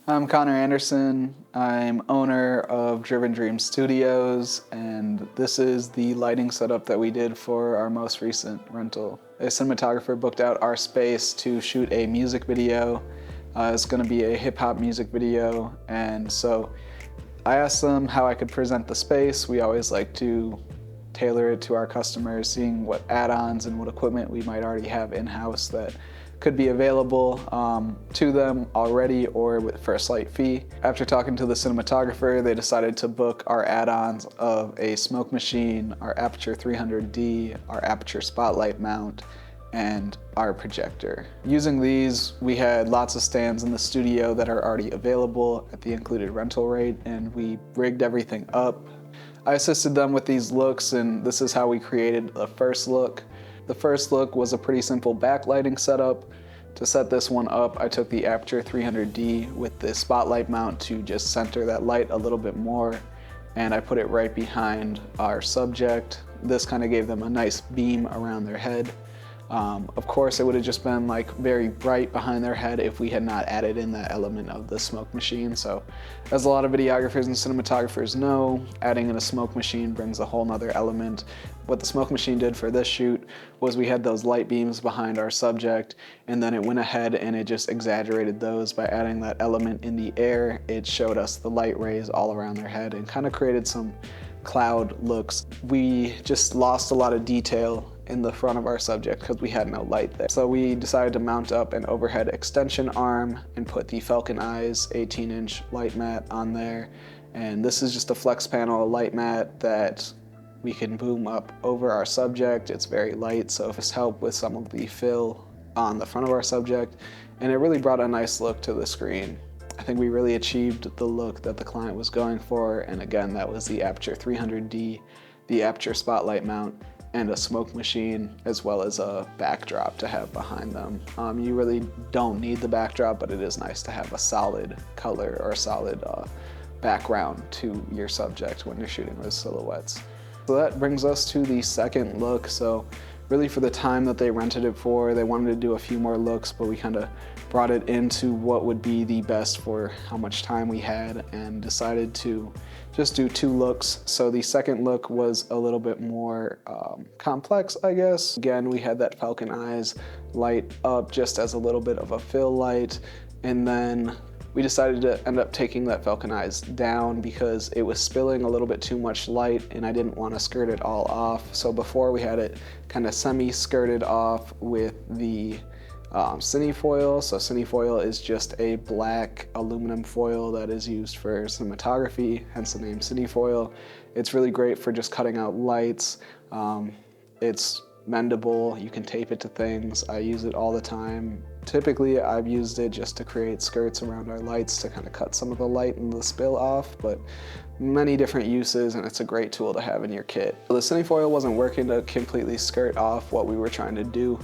I'm Connor Anderson. I'm owner of Driven Dream Studios, and this is the lighting setup that we did for our most recent rental. A cinematographer booked out our space to shoot a music video. It's going to be a hip-hop music video, and so I asked them how I could present the space. We always like to tailor it to our customers, seeing what add-ons and what equipment we might already have in-house that could be available to them already or for a slight fee. After talking to the cinematographer, they decided to book our add-ons of a smoke machine, our Aperture 300D, our Aperture spotlight mount, and our projector. Using these, we had lots of stands in the studio that are already available at the included rental rate, and we rigged everything up. I assisted them with these looks, and this is how we created the first look. The first look was a pretty simple backlighting setup. To set this one up, I took the Aperture 300D with the spotlight mount to just center that light a little bit more, and I put it right behind our subject. This kind of gave them a nice beam around their head. Of course, it would have just been like very bright behind their head if we had not added in that element of the smoke machine. So as a lot of videographers and cinematographers know, adding in a smoke machine brings a whole nother element. What the smoke machine did for this shoot was we had those light beams behind our subject, and then it went ahead and it just exaggerated those by adding that element in the air. It showed us the light rays all around their head and kind of created some cloud looks. We just lost a lot of detail in the front of our subject because we had no light there. So we decided to mount up an overhead extension arm and put the Falcon Eyes 18-inch light mat on there. And this is just a flex panel light mat that we can boom up over our subject. It's very light, so it's helped with some of the fill on the front of our subject. And it really brought a nice look to the screen. I think we really achieved the look that the client was going for. And again, that was the Aperture 300D, the Aperture spotlight mount, and a smoke machine, as well as a backdrop to have behind them. You really don't need the backdrop, but it is nice to have a solid color or a solid background to your subject when you're shooting those silhouettes. So that brings us to the second look. So really for the time that they rented it for, they wanted to do a few more looks, but we kind of brought it into what would be the best for how much time we had and decided to just do 2 looks. So the second look was a little bit more complex, I guess. Again, we had that Falcon Eyes light up just as a little bit of a fill light, and then we decided to end up taking that Falcon Eyes down because it was spilling a little bit too much light and I didn't want to skirt it all off. So before we had it kind of semi-skirted off with the cine foil. So cine foil is just a black aluminum foil that is used for cinematography, hence the name cine foil. It's really great for just cutting out lights. It's mendable, you can tape it to things. I use it all the time. Typically, I've used it just to create skirts around our lights to kind of cut some of the light and the spill off, but many different uses, and it's a great tool to have in your kit. The cine foil wasn't working to completely skirt off what we were trying to do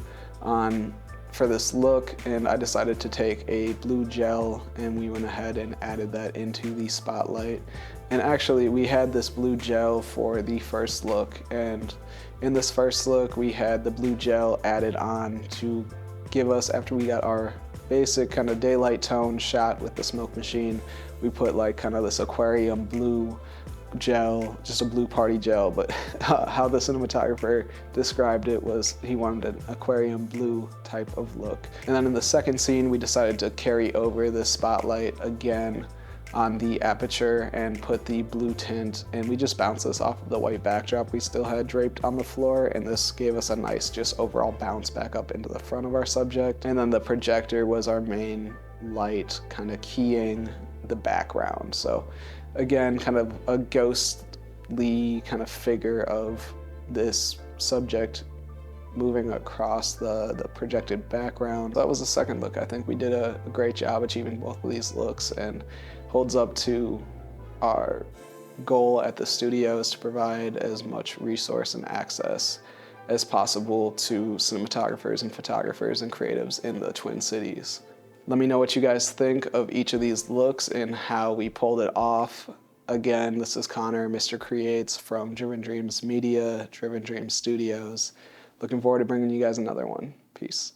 for this look, and I decided to take a blue gel and we went ahead and added that into the spotlight. And actually we had this blue gel for the first look, and in this first look we had the blue gel added on to give us, after we got our basic kind of daylight tone shot with the smoke machine, we put like kind of this aquarium blue gel, just a blue party gel, but how the cinematographer described it was he wanted an aquarium blue type of look. And then in the second scene, we decided to carry over the spotlight again on the Aperture and put the blue tint, and we just bounced this off of the white backdrop we still had draped on the floor, and this gave us a nice just overall bounce back up into the front of our subject. And then the projector was our main light kind of keying the background. So again, kind of a ghostly kind of figure of this subject moving across the projected background. That was the second look. I think we did a great job achieving both of these looks, and holds up to our goal at the studio is to provide as much resource and access as possible to cinematographers and photographers and creatives in the Twin Cities. Let me know what you guys think of each of these looks and how we pulled it off. Again, this is Connor, Mr. Creates from Driven Dreams Media, Driven Dreams Studios. Looking forward to bringing you guys another one. Peace.